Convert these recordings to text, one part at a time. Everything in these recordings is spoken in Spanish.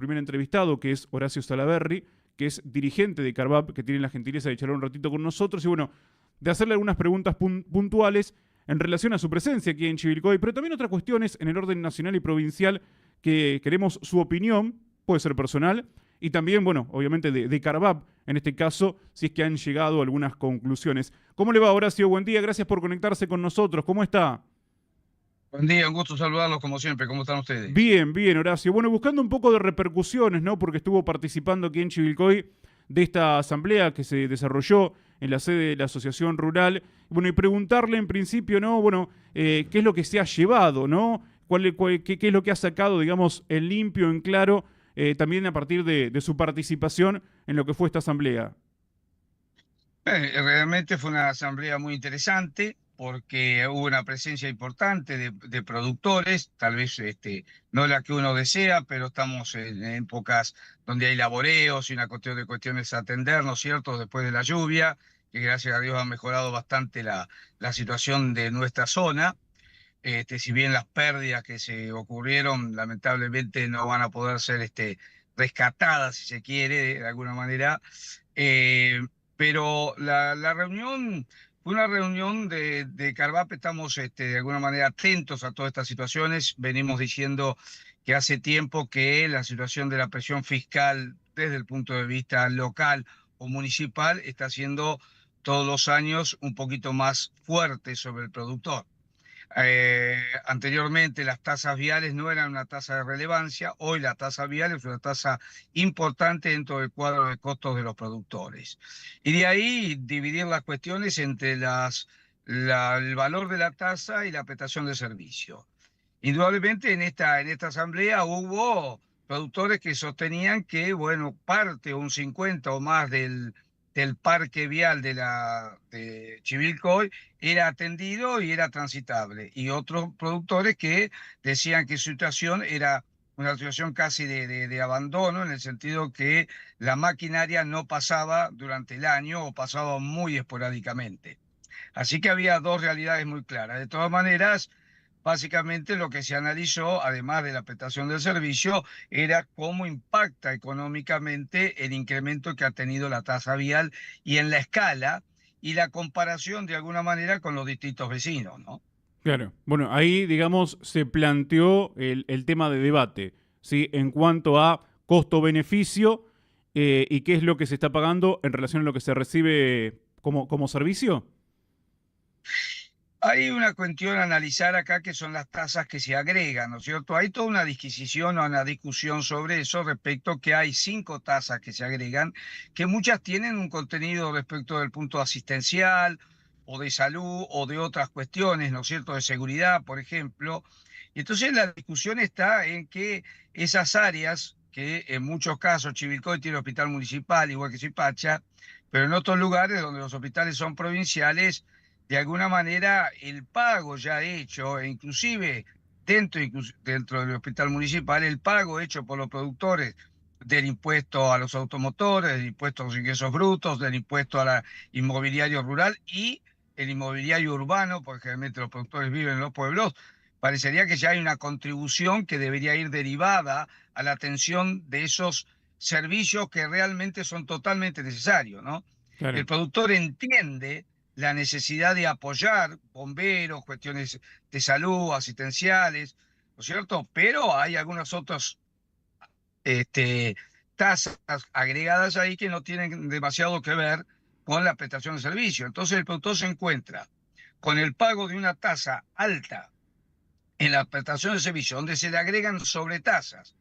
primer entrevistado, que es Horacio Salaberry, que es dirigente de Carvap, que tiene la gentileza de charlar un ratito con nosotros y bueno, de hacerle algunas preguntas puntuales en relación a su presencia aquí en Chivilcoy, pero también otras cuestiones en el orden nacional y provincial que queremos su opinión, puede ser personal, y también, bueno, obviamente de Carvap, en este caso, si es que han llegado a algunas conclusiones. ¿Cómo le va, Horacio? Buen día, gracias por conectarse con nosotros. ¿Cómo está? Buen día, un gusto saludarlos como siempre. ¿Cómo están ustedes? Bien, bien, Horacio. Bueno, buscando un poco de repercusiones, ¿no? Porque estuvo participando aquí en Chivilcoy de esta asamblea que se desarrolló en la sede de la Asociación Rural. Bueno, y preguntarle en principio, ¿no? Bueno, ¿qué es lo que se ha llevado, ¿no? ¿Qué es lo que ha sacado, digamos, en limpio, en claro, también a partir de su participación en lo que fue esta asamblea? Realmente fue una asamblea muy interesante porque hubo una presencia importante de productores, tal vez no la que uno desea, pero estamos en épocas donde hay laboreos y una cuestión de cuestiones a atender, ¿no es cierto?, después de la lluvia, que gracias a Dios ha mejorado bastante la situación de nuestra zona. Si bien las pérdidas que se ocurrieron lamentablemente no van a poder ser rescatadas, si se quiere, de alguna manera. Eh, pero la reunión fue una reunión de Carvap. Estamos de alguna manera atentos a todas estas situaciones. Venimos diciendo que hace tiempo que la situación de la presión fiscal desde el punto de vista local o municipal está siendo todos los años un poquito más fuerte sobre el productor. Anteriormente las tasas viales no eran una tasa de relevancia, hoy la tasa vial es una tasa importante dentro del cuadro de costos de los productores. Y de ahí dividir las cuestiones entre el valor de la tasa y la prestación de servicio. Indudablemente en esta asamblea hubo productores que sostenían que, bueno, parte o un 50 o más del parque vial de Chivilcoy era atendido y era transitable. Y otros productores que decían que su situación era una situación casi de abandono, en el sentido que la maquinaria no pasaba durante el año o pasaba muy esporádicamente. Así que había dos realidades muy claras. De todas maneras, básicamente lo que se analizó, además de la prestación del servicio, era cómo impacta económicamente el incremento que ha tenido la tasa vial y en la escala y la comparación de alguna manera con los distintos vecinos, ¿no? Claro. Bueno, ahí, digamos, se planteó el tema de debate, ¿sí? En cuanto a costo-beneficio y qué es lo que se está pagando en relación a lo que se recibe como servicio. Hay una cuestión a analizar acá que son las tasas que se agregan, ¿no es cierto? Hay toda una disquisición o una discusión sobre eso respecto que hay 5 tasas que se agregan, que muchas tienen un contenido respecto del punto asistencial o de salud o de otras cuestiones, ¿no es cierto? De seguridad, por ejemplo. Y entonces la discusión está en que esas áreas, que en muchos casos Chivilcoy tiene hospital municipal, igual que Zipacha, pero en otros lugares donde los hospitales son provinciales, de alguna manera el pago ya hecho, e inclusive dentro del hospital municipal, el pago hecho por los productores del impuesto a los automotores, del impuesto a los ingresos brutos, del impuesto a la inmobiliario rural y el inmobiliario urbano, porque generalmente los productores viven en los pueblos, parecería que ya hay una contribución que debería ir derivada a la atención de esos servicios que realmente son totalmente necesarios, ¿no? El Claro. productor entiende la necesidad de apoyar bomberos, cuestiones de salud, asistenciales, ¿no es cierto? Pero hay algunas otras este, tasas agregadas ahí que no tienen demasiado que ver con la prestación de servicio. Entonces el productor se encuentra con el pago de una tasa alta en la prestación de servicio, donde se le agregan sobretasas,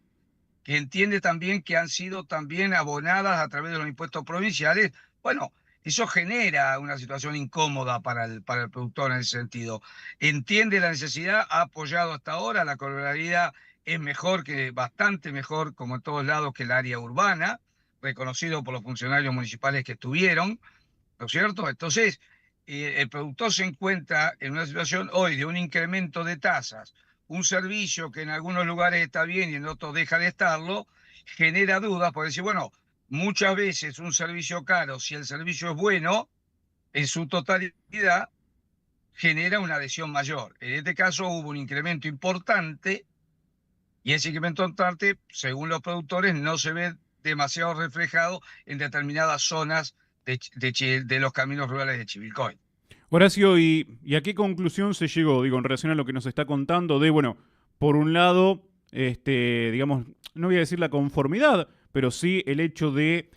que entiende también que han sido también abonadas a través de los impuestos provinciales. Bueno, eso genera una situación incómoda para el productor en ese sentido. Entiende la necesidad, ha apoyado hasta ahora, la correlaridad es mejor, que bastante mejor, como en todos lados, que el área urbana, reconocido por los funcionarios municipales que estuvieron, ¿no es cierto? Entonces, el productor se encuentra en una situación hoy de un incremento de tasas, un servicio que en algunos lugares está bien y en otros deja de estarlo, genera dudas, porque decir, bueno, muchas veces un servicio caro, si el servicio es bueno, en su totalidad, genera una adhesión mayor. En este caso hubo un incremento importante Y ese incremento en parte, según los productores, no se ve demasiado reflejado en determinadas zonas de los caminos rurales de Chivilcoy. Horacio, ¿y a qué conclusión se llegó? Digo, en relación a lo que nos está contando de, bueno, por un lado, digamos, no voy a decir la conformidad, pero sí el hecho de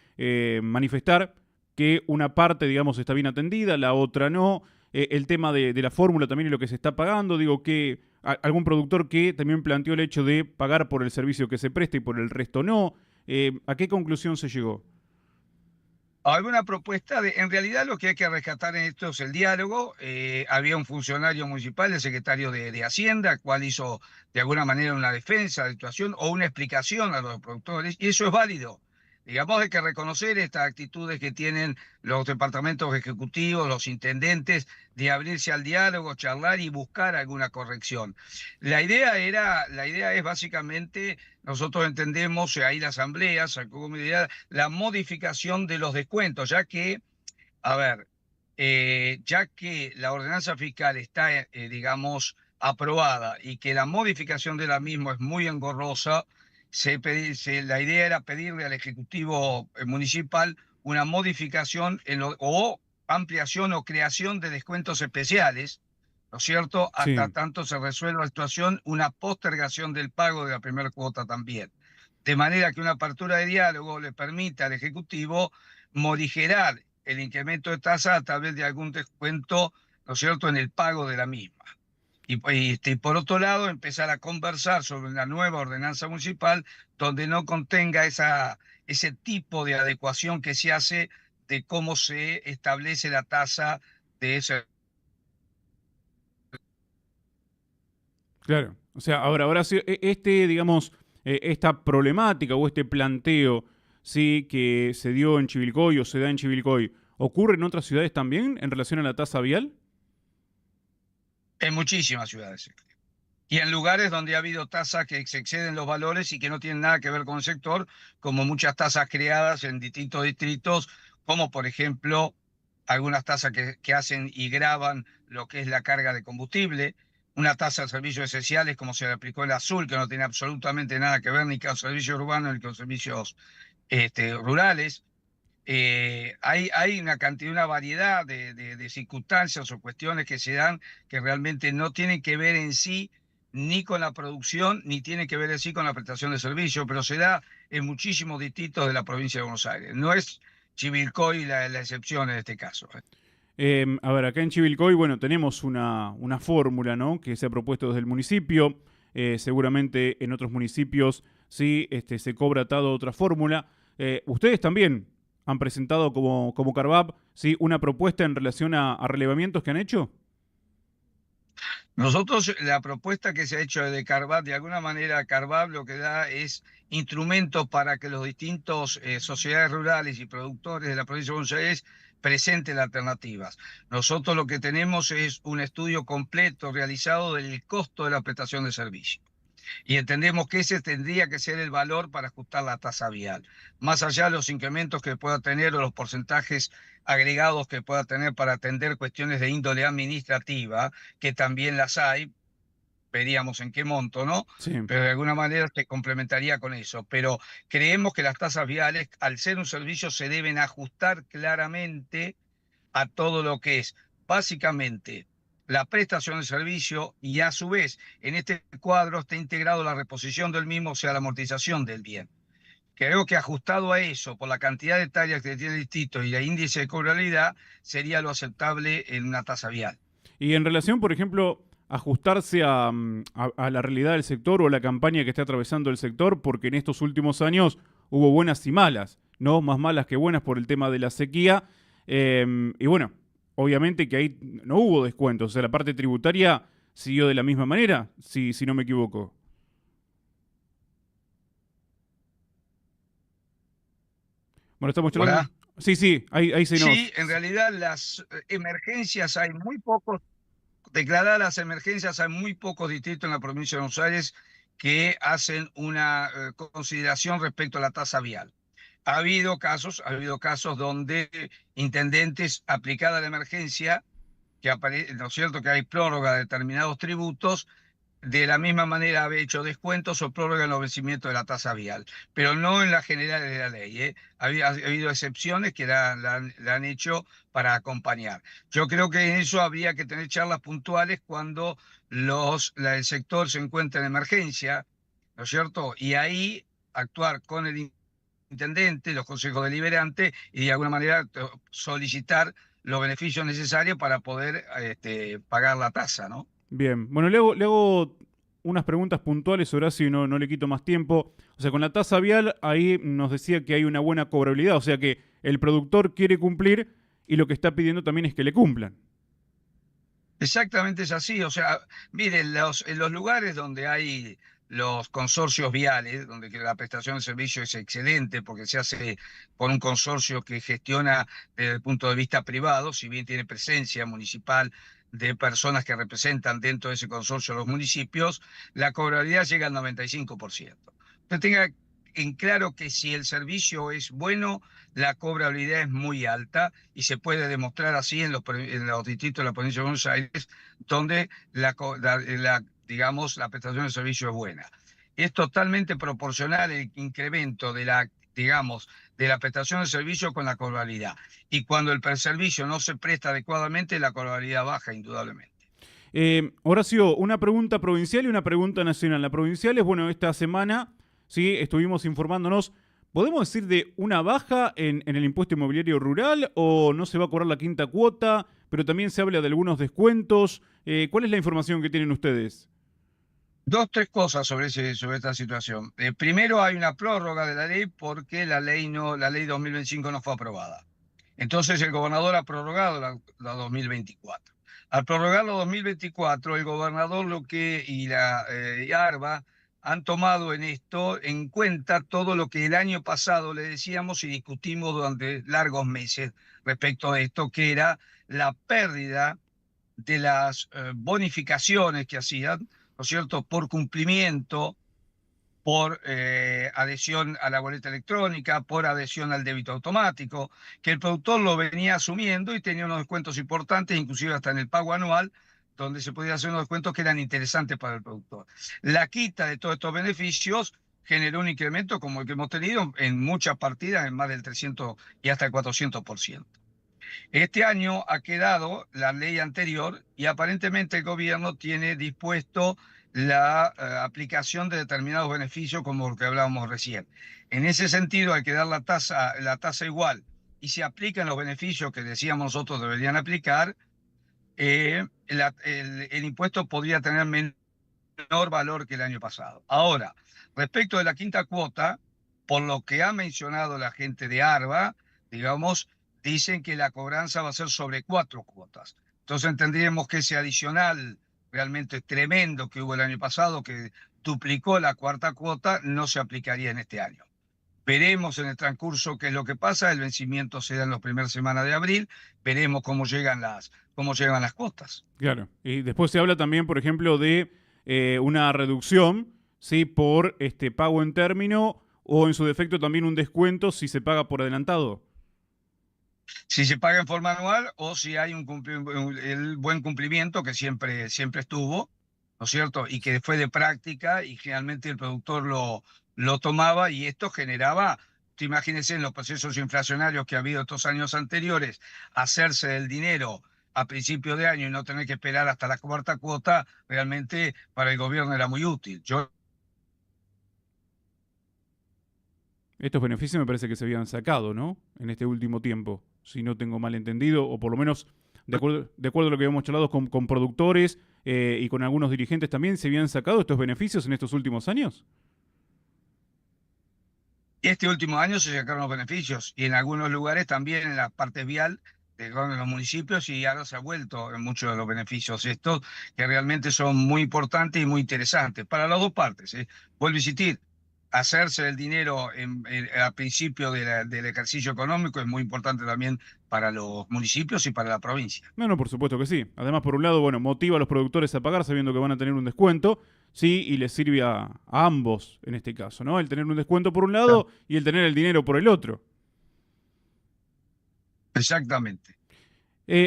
manifestar que una parte, digamos, está bien atendida, la otra no. El tema de la fórmula también y lo que se está pagando. Digo, que algún productor que también planteó el hecho de pagar por el servicio que se presta y por el resto no. ¿A qué conclusión se llegó? Alguna propuesta en realidad lo que hay que rescatar en esto es el diálogo. Había un funcionario municipal, el secretario de Hacienda, cual hizo de alguna manera una defensa de la situación o una explicación a los productores, y eso es válido. Digamos, hay que reconocer estas actitudes que tienen los departamentos ejecutivos, los intendentes, de abrirse al diálogo, charlar y buscar alguna corrección. La idea es básicamente, nosotros entendemos, ahí la asamblea sacó como idea la modificación de los descuentos, ya que, a ver, ya que la ordenanza fiscal está, digamos, aprobada y que la modificación de la misma es muy engorrosa, la idea era pedirle al Ejecutivo Municipal una modificación o ampliación o creación de descuentos especiales, ¿no es cierto? Hasta Sí, tanto se resuelva la situación, una postergación del pago de la primera cuota también. De manera que una apertura de diálogo le permita al Ejecutivo morigerar el incremento de tasa a través de algún descuento, ¿no es cierto?, en el pago de la misma. Y por otro lado, empezar a conversar sobre una nueva ordenanza municipal donde no contenga ese tipo de adecuación que se hace de cómo se establece la tasa de ese. claro. O sea, ahora sí, digamos, esta problemática o este planteo, sí, que se dio en Chivilcoy o se da en Chivilcoy, ¿ocurre en otras ciudades también en relación a la tasa vial? En muchísimas ciudades. Y en lugares donde ha habido tasas que se exceden los valores y que no tienen nada que ver con el sector, como muchas tasas creadas en distintos distritos, como por ejemplo algunas tasas que hacen y graban lo que es la carga de combustible, una tasa de servicios esenciales como se le aplicó el azul, que no tiene absolutamente nada que ver ni con servicios urbanos ni con servicios rurales. Hay una cantidad, una variedad de circunstancias o cuestiones que se dan que realmente no tienen que ver en sí ni con la producción, ni tienen que ver en sí con la prestación de servicio, pero se da en muchísimos distritos de la provincia de Buenos Aires. No es Chivilcoy la excepción en este caso. A ver, acá en Chivilcoy, bueno, tenemos una fórmula, ¿no? Que se ha propuesto desde el municipio. Seguramente en otros municipios sí se cobra atado a otra fórmula. Ustedes también han presentado como Carvap, sí, una propuesta en relación a relevamientos que han hecho. Nosotros, la propuesta que se ha hecho de Carvab, de alguna manera Carvab lo que da es instrumentos para que los distintos sociedades rurales y productores de la provincia de Buenos Aires presenten alternativas. Nosotros lo que tenemos es un estudio completo realizado del costo de la prestación de servicio y entendemos que ese tendría que ser el valor para ajustar la tasa vial. Más allá de los incrementos que pueda tener o los porcentajes agregados que pueda tener para atender cuestiones de índole administrativa, que también las hay, veríamos en qué monto, ¿no? Sí. Pero de alguna manera se complementaría con eso. Pero creemos que las tasas viales, al ser un servicio, se deben ajustar claramente a todo lo que es básicamente la prestación de servicio y a su vez en este cuadro está integrado la reposición del mismo, o sea, la amortización del bien. Creo que ajustado a eso, por la cantidad de tareas que tiene el distrito y el índice de cobrabilidad, sería lo aceptable en una tasa vial. Y en relación, por ejemplo, ajustarse a la realidad del sector o a la campaña que está atravesando el sector, porque en estos últimos años hubo buenas y malas, ¿no? Más malas que buenas por el tema de la sequía. Y bueno, obviamente que ahí no hubo descuentos. O sea, la parte tributaria siguió de la misma manera, si no me equivoco. Bueno, estamos charlando. ¿Hola? Sí, sí, ahí se Sí, nos. en realidad las emergencias hay muy pocos, declaradas las emergencias hay muy pocos distritos en la provincia de Buenos Aires que hacen una consideración respecto a la tasa vial. Ha habido casos donde intendentes aplicada la emergencia, ¿no es cierto?, que hay prórroga de determinados tributos, de la misma manera había hecho descuentos o prórroga en los vencimientos de la tasa vial, pero no en la general de la ley, ¿eh? Había habido excepciones que la han hecho para acompañar. Yo creo que en eso habría que tener charlas puntuales cuando el sector se encuentra en emergencia, ¿no es cierto? Y ahí actuar con el intendente, los consejos deliberantes y de alguna manera solicitar los beneficios necesarios para poder pagar la tasa, ¿no? Bien, bueno, le hago unas preguntas puntuales, Horacio, y no le quito más tiempo. O sea, con la tasa vial, ahí nos decía que hay una buena cobrabilidad, o sea que el productor quiere cumplir y lo que está pidiendo también es que le cumplan. Exactamente es así. O sea, miren, en los lugares donde hay los consorcios viales, donde que la prestación de servicio es excelente porque se hace por un consorcio que gestiona desde el punto de vista privado, si bien tiene presencia municipal de personas que representan dentro de ese consorcio a los municipios, la cobrabilidad llega al 95%. Usted tenga en claro que si el servicio es bueno, la cobrabilidad es muy alta y se puede demostrar así en los distritos de la provincia de Buenos Aires, donde digamos, la prestación de servicio es buena. Es totalmente proporcional el incremento digamos, de la prestación de servicio con la cobrabilidad. Y cuando el servicio no se presta adecuadamente, la cobrabilidad baja, indudablemente. Horacio, una pregunta provincial y una pregunta nacional. La provincial es, bueno, esta semana, sí, estuvimos informándonos. ¿Podemos decir de una baja en el impuesto inmobiliario rural o no se va a cobrar la quinta cuota? Pero también se habla de algunos descuentos. ¿Cuál es la información que tienen ustedes? Dos, tres cosas sobre esta situación. Primero, hay una prórroga de la ley porque la ley 2025 no fue aprobada. Entonces, el gobernador ha prorrogado la 2024. Al prorrogar la 2024, el gobernador y ARBA han tomado en esto en cuenta todo lo que el año pasado le decíamos y discutimos durante largos meses respecto de esto, que era la pérdida de las bonificaciones que hacían, ¿no es cierto?, por cumplimiento, por adhesión a la boleta electrónica, por adhesión al débito automático, que el productor lo venía asumiendo y tenía unos descuentos importantes, inclusive hasta en el pago anual, donde se podía hacer unos descuentos que eran interesantes para el productor. La quita de todos estos beneficios generó un incremento como el que hemos tenido en muchas partidas, en más del 300 y hasta el 400%. Este año ha quedado la ley anterior y aparentemente el gobierno tiene dispuesto la aplicación de determinados beneficios como lo que hablábamos recién. En ese sentido, al quedar la tasa igual y se aplican los beneficios que decíamos nosotros deberían aplicar, el impuesto podría tener menor valor que el año pasado. Ahora, respecto de la quinta cuota, por lo que ha mencionado la gente de ARBA, digamos, dicen que la cobranza va a ser sobre 4 cuotas. Entonces tendríamos que ese adicional realmente tremendo que hubo el año pasado, que duplicó la cuarta cuota, no se aplicaría en este año. Veremos en el transcurso qué es lo que pasa. El vencimiento se da en las primeras semanas de abril. Veremos cómo llegan las cuotas. Claro. Y después se habla también, por ejemplo, de una reducción, ¿sí? Por pago en término o en su defecto también un descuento si se paga por adelantado. Si se paga en forma anual o si hay el buen cumplimiento que siempre estuvo, ¿no es cierto? Y que fue de práctica y generalmente el productor lo tomaba y esto generaba, tú imagínense en los procesos inflacionarios que ha habido estos años anteriores, hacerse del dinero a principio de año y no tener que esperar hasta la cuarta cuota, realmente para el gobierno era muy útil. Estos beneficios me parece que se habían sacado, ¿no? En este último tiempo, si no tengo mal entendido, o por lo menos de acuerdo a lo que habíamos charlado con productores y con algunos dirigentes también, ¿se habían sacado estos beneficios en estos últimos años? Este último año se sacaron los beneficios y en algunos lugares también en la parte vial de los municipios y ahora se ha vuelto en muchos de los beneficios estos que realmente son muy importantes y muy interesantes para las dos partes. Vuelvo a insistir, hacerse el dinero al principio del ejercicio económico es muy importante también para los municipios y para la provincia. No, no, por supuesto que sí. Además, por un lado, bueno, motiva a los productores a pagar sabiendo que van a tener un descuento, sí, y les sirve a ambos en este caso, ¿no? El tener un descuento por un lado y el tener el dinero por el otro. Exactamente.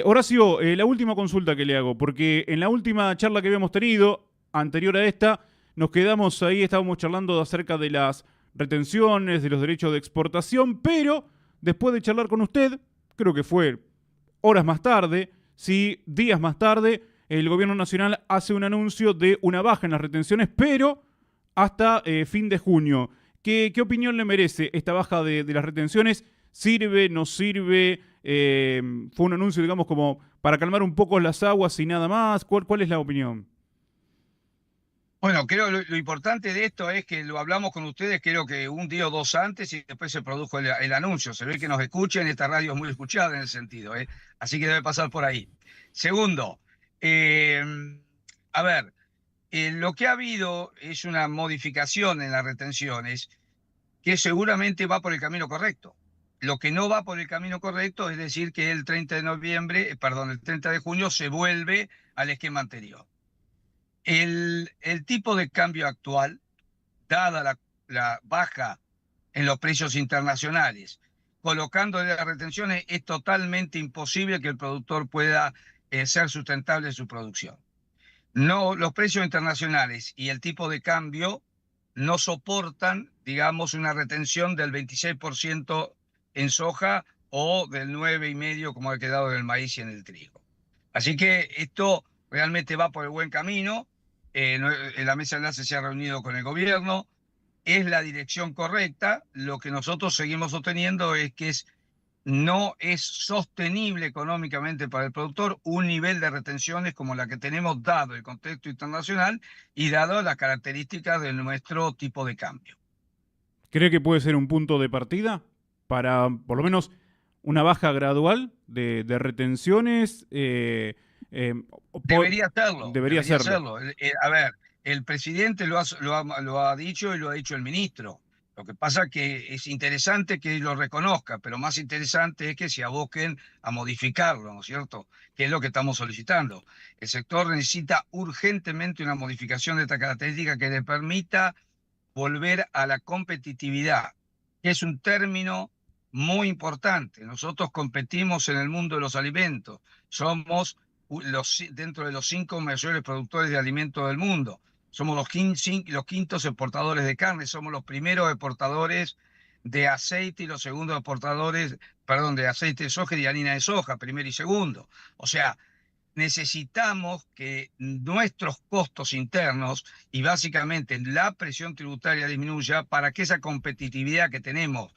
Horacio, la última consulta que le hago, porque en la última charla que habíamos tenido, anterior a esta, nos quedamos ahí, estábamos charlando acerca de las retenciones, de los derechos de exportación, pero después de charlar con usted, creo que fue horas más tarde, sí, días más tarde, el gobierno nacional hace un anuncio de una baja en las retenciones, pero hasta fin de junio. ¿Qué opinión le merece esta baja de las retenciones? ¿Sirve, no sirve? ¿Fue un anuncio, digamos, como para calmar un poco las aguas y nada más? ¿Cuál es la opinión? Bueno, creo lo importante de esto es que lo hablamos con ustedes, creo que un día o dos antes y después se produjo el anuncio. Se ve que nos escuchen, esta radio es muy escuchada en el sentido, ¿eh? Así que debe pasar por ahí. Segundo, eh, a ver, lo que ha habido es una modificación en las retenciones que seguramente va por el camino correcto. Lo que no va por el camino correcto es decir que el 30 de noviembre, perdón, el 30 de junio se vuelve al esquema anterior. El tipo de cambio actual, dada la baja en los precios internacionales, colocando las retenciones, es totalmente imposible que el productor pueda ser sustentable en su producción. No, los precios internacionales y el tipo de cambio no soportan, digamos, una retención del 26% en soja o del 9,5% como ha quedado en el maíz y en el trigo. Así que esto realmente va por el buen camino. La mesa de enlace se ha reunido con el gobierno, es la dirección correcta. Lo que nosotros seguimos sosteniendo es que no es sostenible económicamente para el productor un nivel de retenciones como la que tenemos dado el contexto internacional y dado las características de nuestro tipo de cambio. ¿Cree que puede ser un punto de partida para, por lo menos, una baja gradual de retenciones? Debería serlo. Debería serlo. A ver, el presidente lo ha dicho y lo ha dicho el ministro. Lo que pasa es que es interesante que lo reconozca, pero más interesante es que se aboquen a modificarlo, ¿no es cierto? Que es lo que estamos solicitando. El sector necesita urgentemente una modificación de esta característica que le permita volver a la competitividad, que es un término muy importante. Nosotros competimos en el mundo de los alimentos. Somos dentro de los 5 mayores productores de alimentos del mundo. Somos los quintos exportadores de carne, somos los primeros exportadores de aceite y los segundos exportadores, perdón, de aceite de soja y de harina de soja, primero y segundo. O sea, necesitamos que nuestros costos internos y básicamente la presión tributaria disminuya para que esa competitividad que tenemos,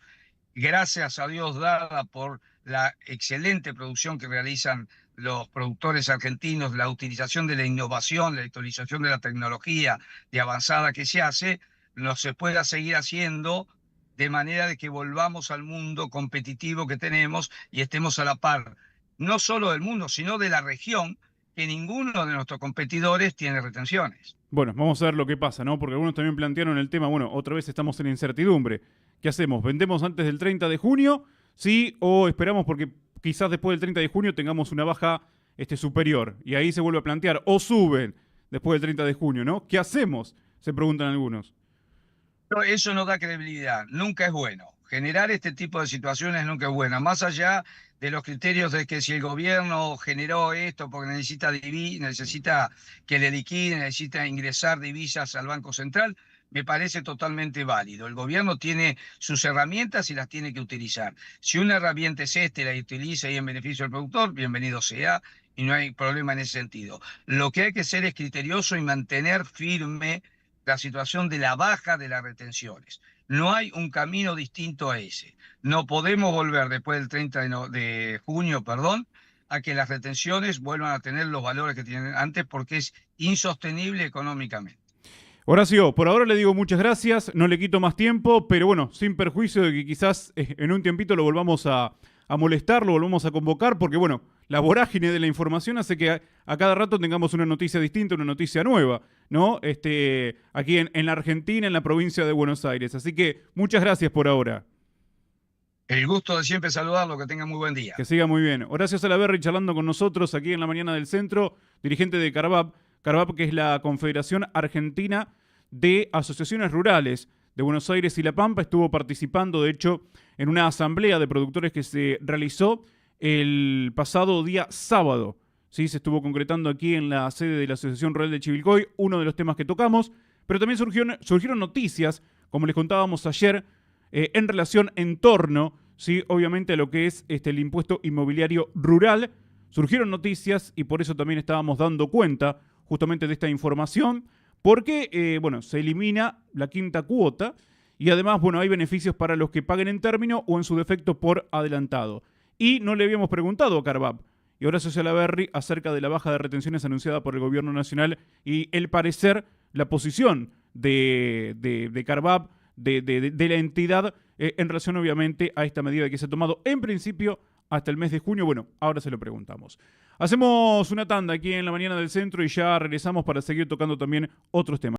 gracias a Dios dada por la excelente producción que realizan los productores argentinos, la utilización de la innovación, la utilización de la tecnología de avanzada que se hace, no se pueda seguir haciendo de manera de que volvamos al mundo competitivo que tenemos y estemos a la par, no solo del mundo, sino de la región, que ninguno de nuestros competidores tiene retenciones. Bueno, vamos a ver lo que pasa, ¿no? Porque algunos también plantearon el tema, bueno, otra vez estamos en incertidumbre. ¿Qué hacemos? ¿Vendemos antes del 30 de junio? ¿Sí? ¿O esperamos porque quizás después del 30 de junio tengamos una baja superior? Y ahí se vuelve a plantear. ¿O suben después del 30 de junio, ¿no? ¿Qué hacemos? Se preguntan algunos. No, eso no da credibilidad, nunca es bueno. Generar este tipo de situaciones nunca es bueno. Más allá de los criterios de que si el gobierno generó esto porque necesita que le liquiden, necesita ingresar divisas al Banco Central, me parece totalmente válido. El gobierno tiene sus herramientas y las tiene que utilizar. Si una herramienta es esta y la utiliza y en beneficio del productor, bienvenido sea y no hay problema en ese sentido. Lo que hay que ser es criterioso y mantener firme la situación de la baja de las retenciones. No hay un camino distinto a ese. No podemos volver después del 30 de junio, a que las retenciones vuelvan a tener los valores que tienen antes porque es insostenible económicamente. Horacio, por ahora le digo muchas gracias, no le quito más tiempo, pero bueno, sin perjuicio de que quizás en un tiempito lo volvamos a molestar, lo volvamos a convocar, porque bueno, la vorágine de la información hace que a cada rato tengamos una noticia distinta, una noticia nueva, ¿no? Aquí en la Argentina, en la provincia de Buenos Aires. Así que muchas gracias por ahora. El gusto de siempre saludarlo, que tenga muy buen día. Que siga muy bien. Horacio Salaverry charlando con nosotros aquí en la mañana del centro, dirigente de Carvap, que es la Confederación Argentina de Asociaciones Rurales de Buenos Aires y La Pampa. Estuvo participando, de hecho, en una asamblea de productores que se realizó el pasado día sábado. ¿sí? Se estuvo concretando aquí en la sede de la Asociación Rural de Chivilcoy, uno de los temas que tocamos, pero también surgieron noticias, como les contábamos ayer, en relación en torno, ¿sí? Obviamente a lo que es el impuesto inmobiliario rural. Surgieron noticias y por eso también estábamos dando cuenta justamente de esta información, porque, bueno, se elimina la quinta cuota y además, bueno, hay beneficios para los que paguen en término o en su defecto por adelantado. Y no le habíamos preguntado a Carvap y Horacio Salaverry acerca de la baja de retenciones anunciada por el gobierno nacional y el parecer, la posición de Carvap, de la entidad, en relación obviamente a esta medida que se ha tomado en principio hasta el mes de junio. Bueno, ahora se lo preguntamos. Hacemos una tanda aquí en la mañana del centro y ya regresamos para seguir tocando también otros temas.